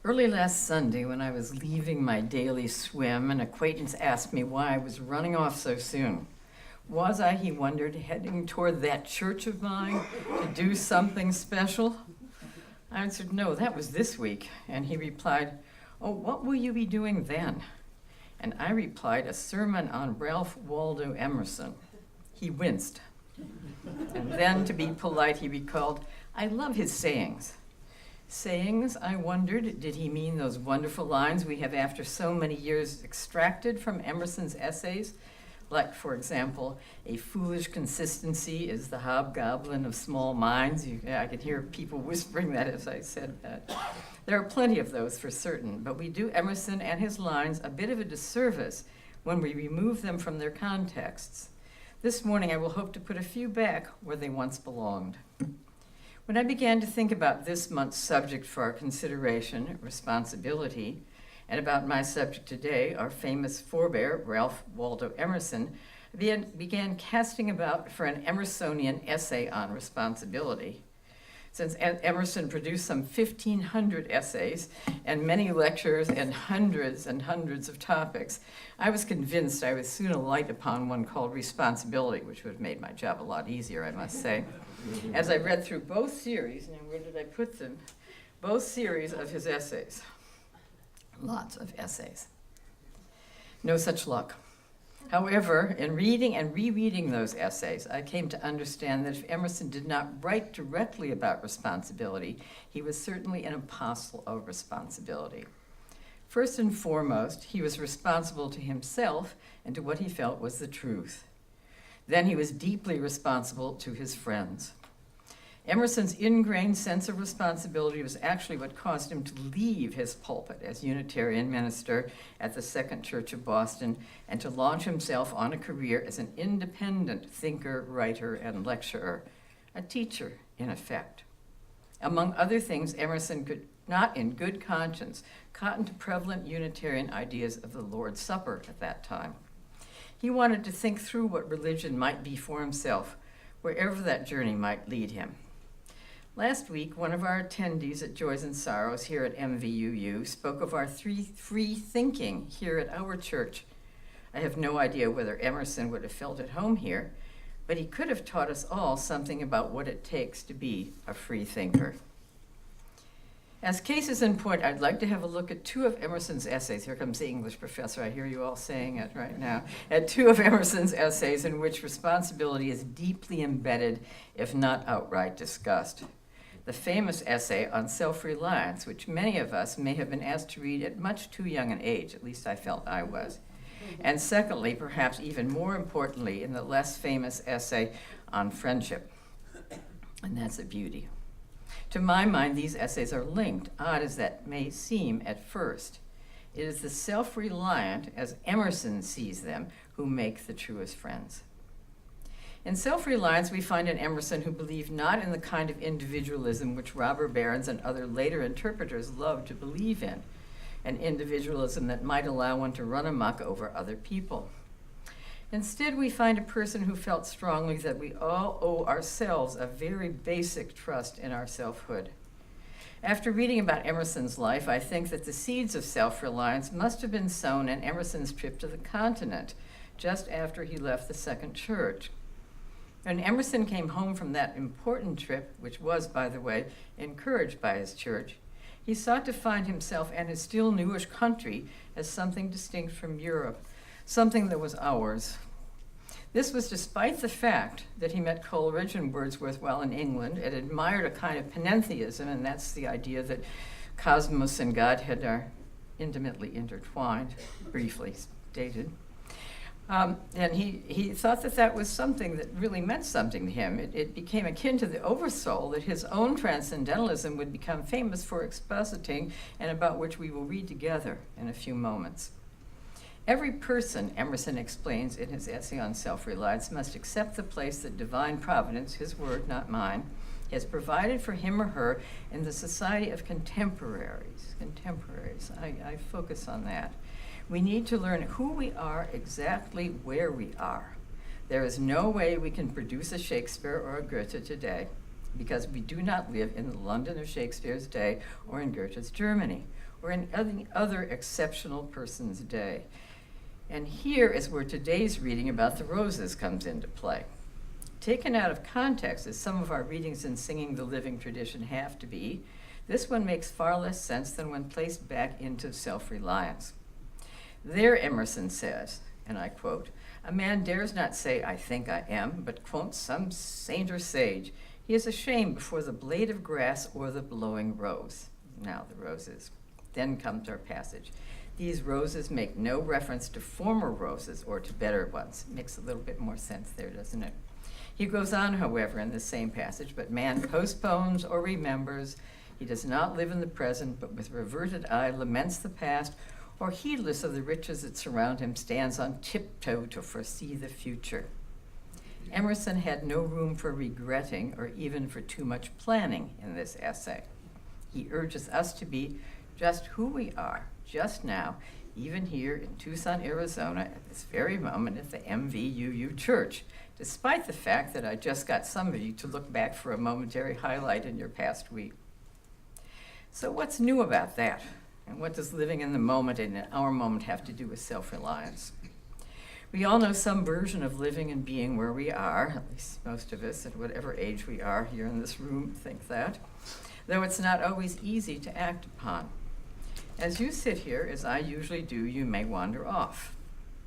Early last Sunday, when I was leaving my daily swim, an acquaintance asked me why I was running off so soon. Was I, he wondered, heading toward that church of mine to do something special? I answered, no, that was this week. And he replied, oh, what will you be doing then? And I replied, a sermon on Ralph Waldo Emerson. He winced. And then, to be polite, he recalled, I love his sayings. Sayings, I wondered, did he mean those wonderful lines we have after so many years extracted from Emerson's essays? Like, for example, a foolish consistency is the hobgoblin of small minds. I could hear people whispering that as I said that. There are plenty of those for certain, but we do Emerson and his lines a bit of a disservice when we remove them from their contexts. This morning I will hope to put a few back where they once belonged. When I began to think about this month's subject for our consideration, responsibility, and about my subject today, our famous forebear, Ralph Waldo Emerson, I began casting about for an Emersonian essay on responsibility. Since Emerson produced some 1,500 essays and many lectures and hundreds of topics, I was convinced I would soon alight upon one called responsibility, which would have made my job a lot easier, I must say. As I read through both series, now where did I put them? Both series of his essays. Lots of essays. No such luck. However, in reading and rereading those essays, I came to understand that if Emerson did not write directly about responsibility, he was certainly an apostle of responsibility. First and foremost, he was responsible to himself and to what he felt was the truth. Then he was deeply responsible to his friends. Emerson's ingrained sense of responsibility was actually what caused him to leave his pulpit as Unitarian minister at the Second Church of Boston and to launch himself on a career as an independent thinker, writer, and lecturer, a teacher, in effect. Among other things, Emerson could not in good conscience cotton to prevalent Unitarian ideas of the Lord's Supper at that time. He wanted to think through what religion might be for himself, wherever that journey might lead him. Last week, one of our attendees at Joys and Sorrows here at MVUU spoke of our free thinking here at our church. I have no idea whether Emerson would have felt at home here, but he could have taught us all something about what it takes to be a free thinker. As cases in point, I'd like to have a look at two of Emerson's essays. Here comes the English professor. I hear you all saying it right now. At two of Emerson's essays in which responsibility is deeply embedded, if not outright discussed. The famous essay on self-reliance, which many of us may have been asked to read at much too young an age, at least I felt I was. And secondly, perhaps even more importantly, in the less famous essay on friendship. And that's a beauty. To my mind, these essays are linked, odd as that may seem at first. It is the self-reliant, as Emerson sees them, who make the truest friends. In self-reliance, we find an Emerson who believed not in the kind of individualism which robber barons and other later interpreters loved to believe in, an individualism that might allow one to run amok over other people. Instead, we find a person who felt strongly that we all owe ourselves a very basic trust in our selfhood. After reading about Emerson's life, I think that the seeds of self-reliance must have been sown in Emerson's trip to the continent, just after he left the Second Church. When Emerson came home from that important trip, which was, by the way, encouraged by his church, he sought to find himself and his still newish country as something distinct from Europe, something that was ours. This was despite the fact that he met Coleridge and Wordsworth while in England and admired a kind of panentheism, and that's the idea that cosmos and Godhead are intimately intertwined, briefly stated. And he thought that that was something that really meant something to him. It became akin to the oversoul that his own transcendentalism would become famous for expositing and about which we will read together in a few moments. Every person, Emerson explains in his essay on self-reliance, must accept the place that divine providence, his word, not mine, has provided for him or her in the society of contemporaries. I focus on that. We need to learn who we are, exactly where we are. There is no way we can produce a Shakespeare or a Goethe today. because we do not live in the London of Shakespeare's day or in Goethe's Germany or in any other exceptional person's day. And here is where today's reading about the roses comes into play. Taken out of context, as some of our readings in Singing the Living tradition have to be, this one makes far less sense than when placed back into self-reliance. There, Emerson says, and I quote, "A man dares not say, 'I think I am,' but quotes some saint or sage. He is ashamed before the blade of grass or the blowing rose." Now the roses. Then comes our passage. These roses make no reference to former roses or to better ones. Makes a little bit more sense there, doesn't it? He goes on, however, in the same passage, "But man postpones or remembers. He does not live in the present, but with reverted eye laments the past, or heedless of the riches that surround him, stands on tiptoe to foresee the future." Emerson had no room for regretting or even for too much planning in this essay. He urges us to be just who we are, just now, even here in Tucson, Arizona, at this very moment at the MVUU Church, despite the fact that I just got some of you to look back for a momentary highlight in your past week. So what's new about that? And what does living in the moment and in our moment have to do with self-reliance? We all know some version of living and being where we are, at least most of us at whatever age we are here in this room think that, though it's not always easy to act upon. As you sit here, as I usually do, you may wander off,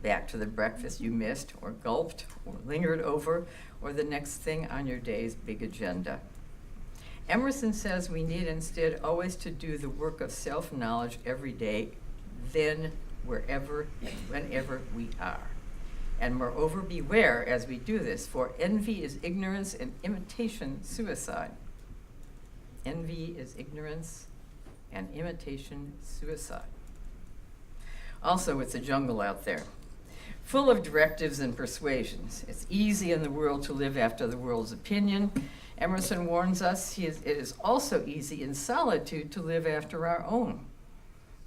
back to the breakfast you missed or gulped or lingered over, or the next thing on your day's big agenda. Emerson says we need instead always to do the work of self-knowledge every day, then, wherever, whenever we are. And moreover, beware as we do this, for envy is ignorance and imitation suicide. Envy is ignorance and imitation suicide. Also, it's a jungle out there, full of directives and persuasions. It's easy in the world to live after the world's opinion. Emerson warns us it is also easy in solitude to live after our own.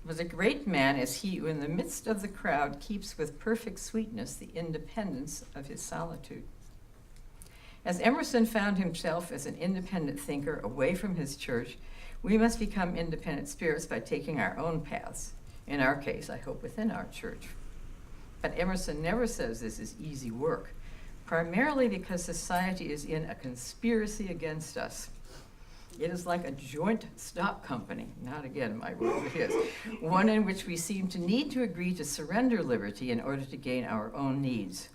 But a great man is he who in the midst of the crowd keeps with perfect sweetness the independence of his solitude. As Emerson found himself as an independent thinker away from his church, we must become independent spirits by taking our own paths. In our case, I hope within our church. But Emerson never says this is easy work, primarily because society is in a conspiracy against us. It is like a joint stock company, not again my word but his, one in which we seem to need to agree to surrender liberty in order to gain our own needs.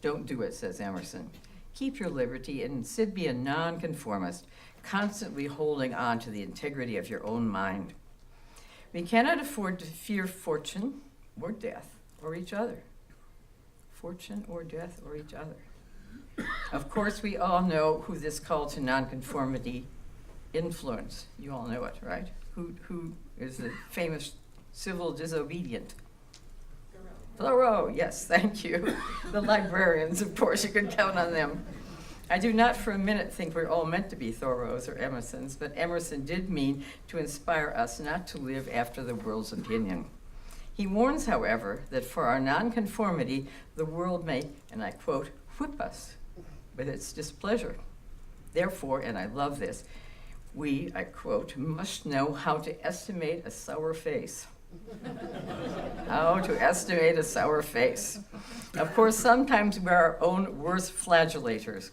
Don't do it, says Emerson. Keep your liberty and instead be a nonconformist, constantly holding on to the integrity of your own mind. We cannot afford to fear fortune or death or each other. Fortune or death or each other. Of course, we all know who this call to nonconformity influenced. You all know it, right? Who is the famous civil disobedient? Thoreau, yes, thank you. The librarians, of course, you can count on them. I do not for a minute think we're all meant to be Thoreaus or Emersons, but Emerson did mean to inspire us not to live after the world's opinion. He warns, however, that for our nonconformity, the world may, and I quote, whip us with its displeasure. Therefore, and I love this, we, I quote, must know how to estimate a sour face. How to estimate a sour face. Of course, sometimes we're our own worst flagellators.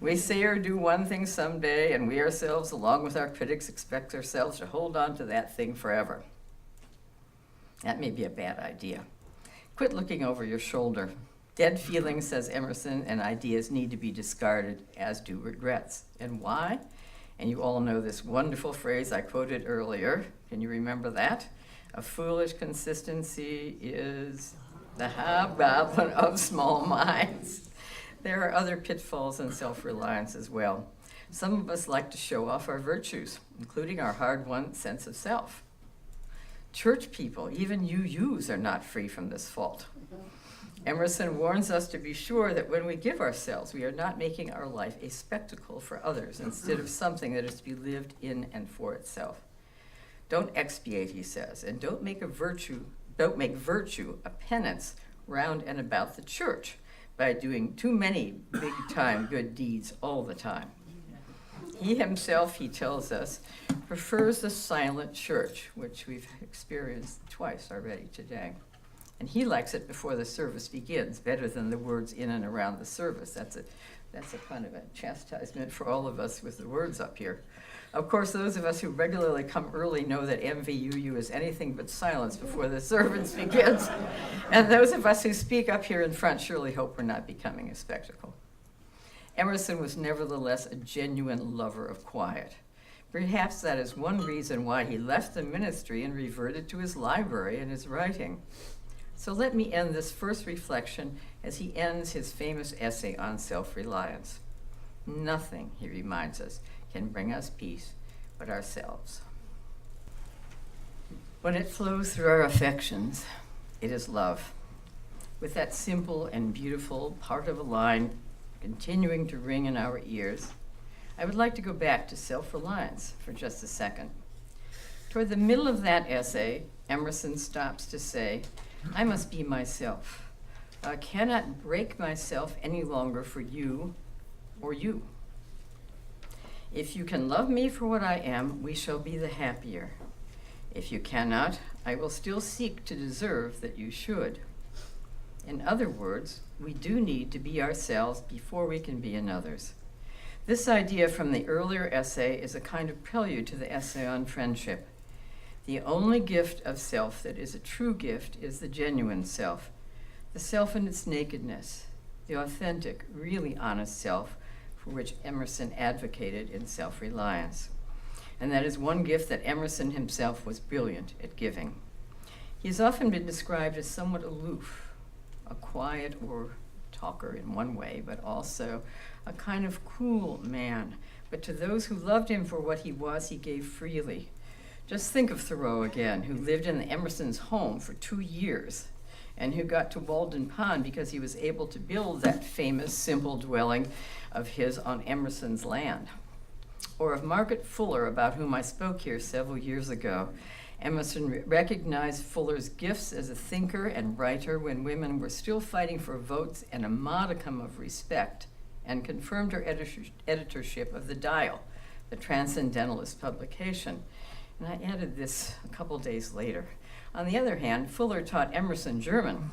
We say or do one thing someday, and we ourselves, along with our critics, expect ourselves to hold on to that thing forever. That may be a bad idea. Quit looking over your shoulder. Dead feelings, says Emerson, and ideas need to be discarded, as do regrets. And why? And you all know this wonderful phrase I quoted earlier. Can you remember that? A foolish consistency is the hobgoblin of small minds. There are other pitfalls in self-reliance as well. Some of us like to show off our virtues, including our hard-won sense of self. Church people, even UUs, are not free from this fault. Emerson warns us to be sure that when we give ourselves, we are not making our life a spectacle for others instead of something that is to be lived in and for itself. Don't expiate, he says, and don't make virtue a penance round and about the church by doing too many big-time good deeds all the time. He himself, he tells us, prefers the silent church, which we've experienced twice already today. And he likes it before the service begins, better than the words in and around the service. That's a kind of a chastisement for all of us with the words up here. Of course, those of us who regularly come early know that MVUU is anything but silence before the service begins. And those of us who speak up here in front surely hope we're not becoming a spectacle. Emerson was nevertheless a genuine lover of quiet. Perhaps that is one reason why he left the ministry and reverted to his library and his writing. So let me end this first reflection as he ends his famous essay on self-reliance. Nothing, he reminds us, can bring us peace but ourselves. When it flows through our affections, it is love. With that simple and beautiful part of a line continuing to ring in our ears, I would like to go back to self-reliance for just a second. Toward the middle of that essay, Emerson stops to say, I must be myself. I cannot break myself any longer for you or you. If you can love me for what I am, we shall be the happier. If you cannot, I will still seek to deserve that you should. In other words, we do need to be ourselves before we can be another's. This idea from the earlier essay is a kind of prelude to the essay on friendship. The only gift of self that is a true gift is the genuine self, the self in its nakedness, the authentic, really honest self for which Emerson advocated in Self-Reliance. And that is one gift that Emerson himself was brilliant at giving. He has often been described as somewhat aloof, a quiet or talker in one way, but also a kind of cool man. But to those who loved him for what he was, he gave freely. Just think of Thoreau again, who lived in Emerson's home for 2 years and who got to Walden Pond because he was able to build that famous simple dwelling of his on Emerson's land. Or of Margaret Fuller, about whom I spoke here several years ago. Emerson recognized Fuller's gifts as a thinker and writer when women were still fighting for votes and a modicum of respect, and confirmed her editorship of The Dial, the Transcendentalist publication. And I added this a couple days later. On the other hand, Fuller taught Emerson German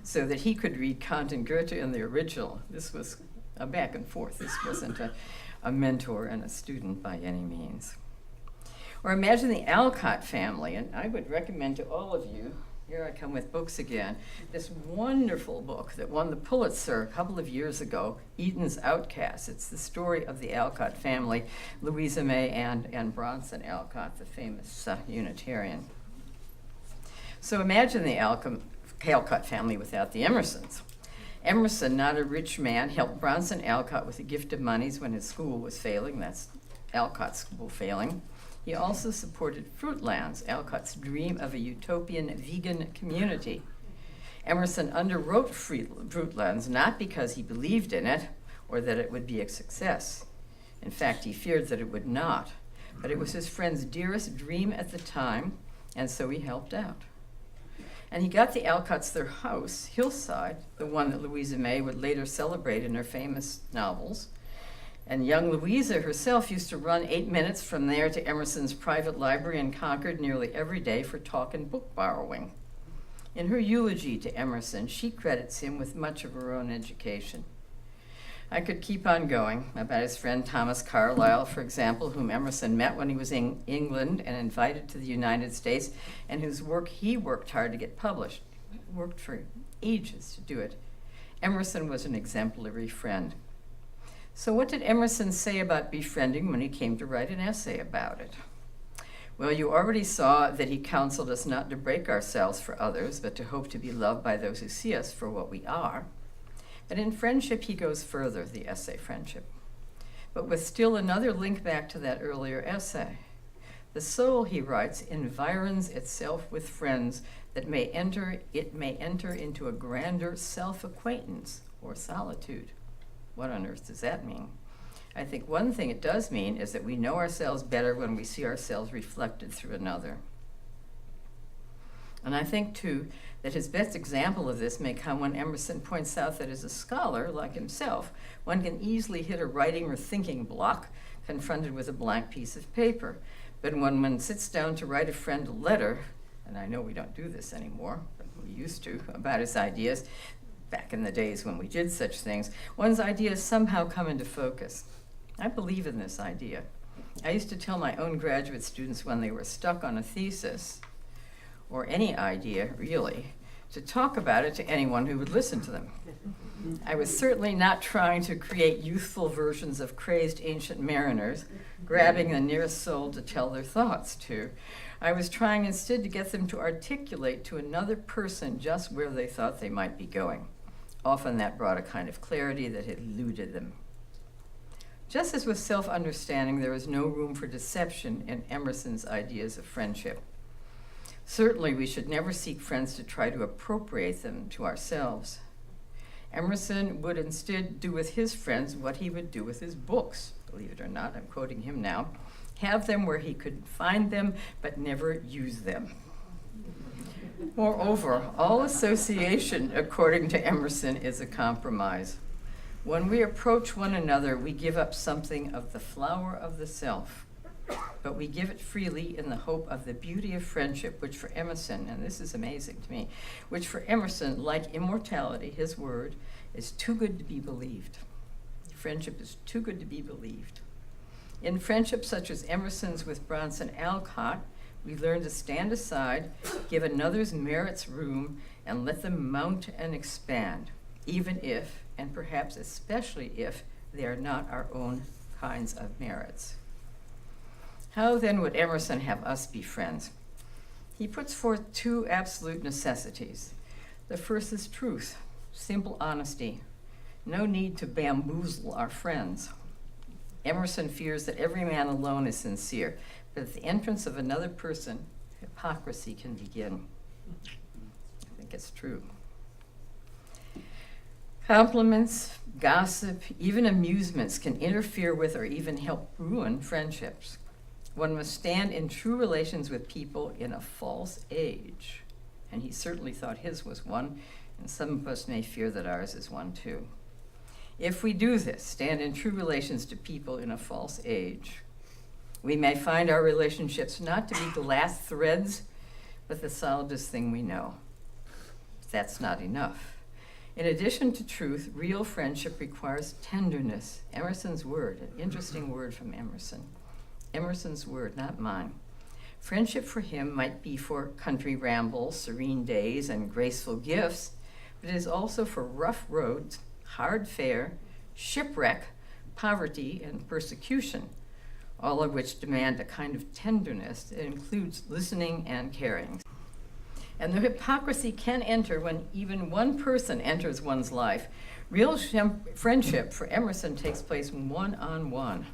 so that he could read Kant and Goethe in the original. This was a back and forth. This wasn't a mentor and a student by any means. Or imagine the Alcott family, and I would recommend to all of you, here I come with books again, this wonderful book that won the Pulitzer a couple of years ago, Eden's Outcasts. It's the story of the Alcott family, Louisa May and Bronson Alcott, the famous Unitarian. So imagine the Alcott family without the Emersons. Emerson, not a rich man, helped Bronson Alcott with a gift of monies when his school was failing. That's Alcott's school failing. He also supported Fruitlands, Alcott's dream of a utopian vegan community. Emerson underwrote Fruitlands not because he believed in it or that it would be a success. In fact, he feared that it would not. But it was his friend's dearest dream at the time, and so he helped out. And he got the Alcotts their house, Hillside, the one that Louisa May would later celebrate in her famous novels. And young Louisa herself used to run 8 minutes from there to Emerson's private library in Concord nearly every day for talk and book borrowing. In her eulogy to Emerson, she credits him with much of her own education. I could keep on going about his friend Thomas Carlyle, for example, whom Emerson met when he was in England and invited to the United States, and whose work he worked hard to get published. He worked for ages to do it. Emerson was an exemplary friend. So what did Emerson say about befriending when he came to write an essay about it? Well, you already saw that he counseled us not to break ourselves for others, but to hope to be loved by those who see us for what we are. But in friendship, he goes further, the essay Friendship, but with still another link back to that earlier essay. The soul, he writes, environs itself with friends that it may enter into a grander self-acquaintance or solitude. What on earth does that mean? I think one thing it does mean is that we know ourselves better when we see ourselves reflected through another. And I think, too, that his best example of this may come when Emerson points out that as a scholar, like himself, one can easily hit a writing or thinking block confronted with a blank piece of paper. But when one sits down to write a friend a letter, and I know we don't do this anymore, but we used to, about his ideas, back in the days when we did such things, one's ideas somehow come into focus. I believe in this idea. I used to tell my own graduate students when they were stuck on a thesis, or any idea, really, to talk about it to anyone who would listen to them. I was certainly not trying to create youthful versions of crazed ancient mariners, grabbing the nearest soul to tell their thoughts to. I was trying instead to get them to articulate to another person just where they thought they might be going. Often that brought a kind of clarity that had eluded them. Just as with self-understanding, there is no room for deception in Emerson's ideas of friendship. Certainly, we should never seek friends to try to appropriate them to ourselves. Emerson would instead do with his friends what he would do with his books. Believe it or not, I'm quoting him now. Have them where he could find them, but never use them. Moreover, all association, according to Emerson, is a compromise. When we approach one another, we give up something of the flower of the self, but we give it freely in the hope of the beauty of friendship, which for Emerson, and this is amazing to me, which for Emerson, like immortality, his word, is too good to be believed. Friendship is too good to be believed. In friendship such as Emerson's with Bronson Alcott, we learn to stand aside, give another's merits room, and let them mount and expand, even if, and perhaps especially if, they are not our own kinds of merits. How then would Emerson have us be friends? He puts forth two absolute necessities. The first is truth, simple honesty. No need to bamboozle our friends. Emerson fears that every man alone is sincere, but at the entrance of another person, hypocrisy can begin. I think it's true. Compliments, gossip, even amusements can interfere with or even help ruin friendships. One must stand in true relations with people in a false age. And he certainly thought his was one, and some of us may fear that ours is one too. If we do this, stand in true relations to people in a false age, we may find our relationships not to be glass threads, but the solidest thing we know. That's not enough. In addition to truth, real friendship requires tenderness. Emerson's word, an interesting word from Emerson. Emerson's word, not mine. Friendship for him might be for country rambles, serene days, and graceful gifts, but it is also for rough roads, hard fare, shipwreck, poverty, and persecution, all of which demand a kind of tenderness that includes listening and caring. And the hypocrisy can enter when even one person enters one's life. Real friendship for Emerson takes place one-on-one.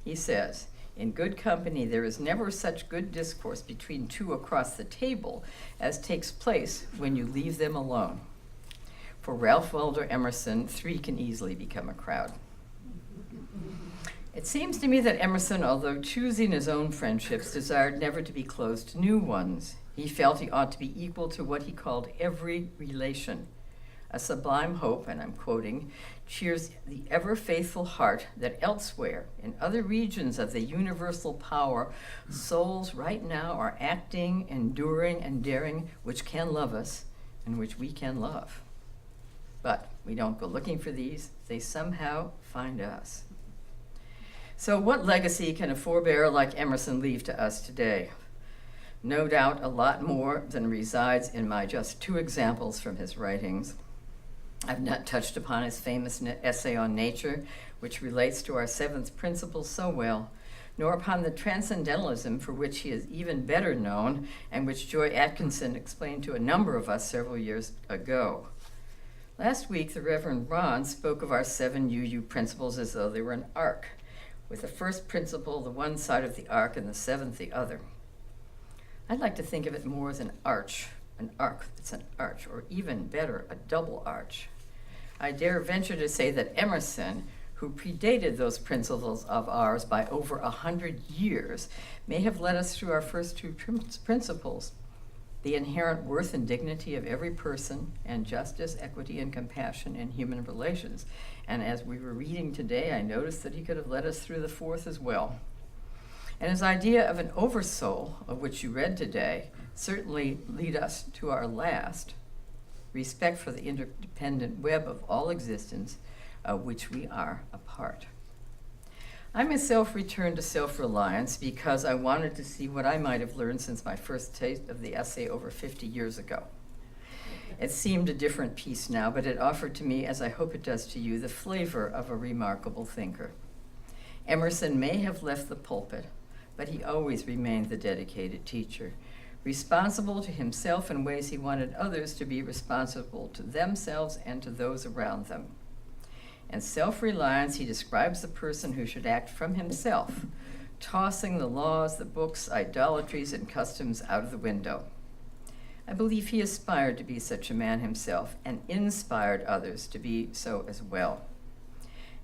He says, in good company, there is never such good discourse between two across the table as takes place when you leave them alone. For Ralph Waldo Emerson, three can easily become a crowd. It seems to me that Emerson, although choosing his own friendships, desired never to be closed to new ones. He felt he ought to be equal to what he called every relation. A sublime hope, and I'm quoting, cheers the ever-faithful heart that elsewhere, in other regions of the universal power, souls right now are acting, enduring, and daring, which can love us and which we can love. But we don't go looking for these, they somehow find us. So what legacy can a forebearer like Emerson leave to us today? No doubt a lot more than resides in my just two examples from his writings. I've not touched upon his famous essay on nature, which relates to our seventh principle so well, nor upon the transcendentalism for which he is even better known and which Joy Atkinson explained to a number of us several years ago. Last week, the Reverend Ron spoke of our 7 UU principles as though they were an arc, with the first principle the one side of the arc and the seventh the other. I'd like to think of it more as an arch, an arc that's an arch, or even better, a double arch. I dare venture to say that Emerson, who predated those principles of ours by over 100 years, may have led us through our first two principles. the inherent worth and dignity of every person, and justice, equity, and compassion in human relations. And as we were reading today, I noticed that he could have led us through the fourth as well. And his idea of an oversoul, of which you read today, certainly lead us to our last, respect for the interdependent web of all existence, of which we are a part. I myself returned to self-reliance because I wanted to see what I might have learned since my first taste of the essay over 50 years ago. It seemed a different piece now, but it offered to me, as I hope it does to you, the flavor of a remarkable thinker. Emerson may have left the pulpit, but he always remained the dedicated teacher, responsible to himself in ways he wanted others to be responsible to themselves and to those around them. In Self-Reliance, he describes the person who should act from himself, tossing the laws, the books, idolatries, and customs out of the window. I believe he aspired to be such a man himself and inspired others to be so as well.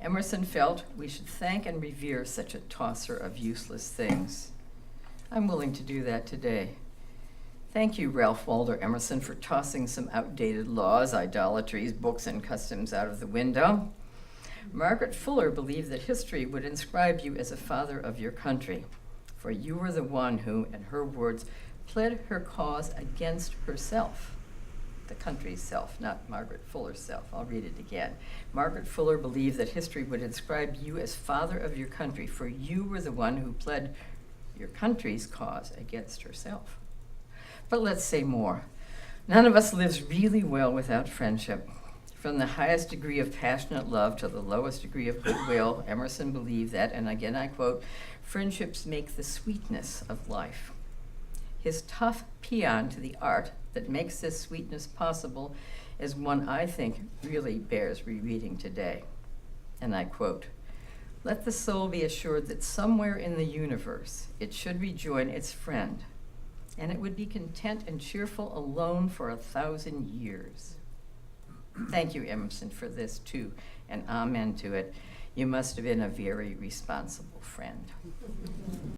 Emerson felt we should thank and revere such a tosser of useless things. I'm willing to do that today. Thank you, Ralph Waldo Emerson, for tossing some outdated laws, idolatries, books, and customs out of the window. Margaret Fuller believed that history would inscribe you as a father of your country, for you were the one who, in her words, pled her cause against herself, the country's self, not Margaret Fuller's self. I'll read it again. Margaret Fuller believed that history would inscribe you as father of your country, for you were the one who pled your country's cause against herself. But let's say more. None of us lives really well without friendship. From the highest degree of passionate love to the lowest degree of goodwill, Emerson believed that, and again I quote, friendships make the sweetness of life. His tough paean to the art that makes this sweetness possible is one I think really bears rereading today. And I quote, let the soul be assured that somewhere in the universe it should rejoin its friend, and it would be content and cheerful alone for 1,000 years. Thank you, Emerson, for this too, and amen to it. You must have been a very responsible friend.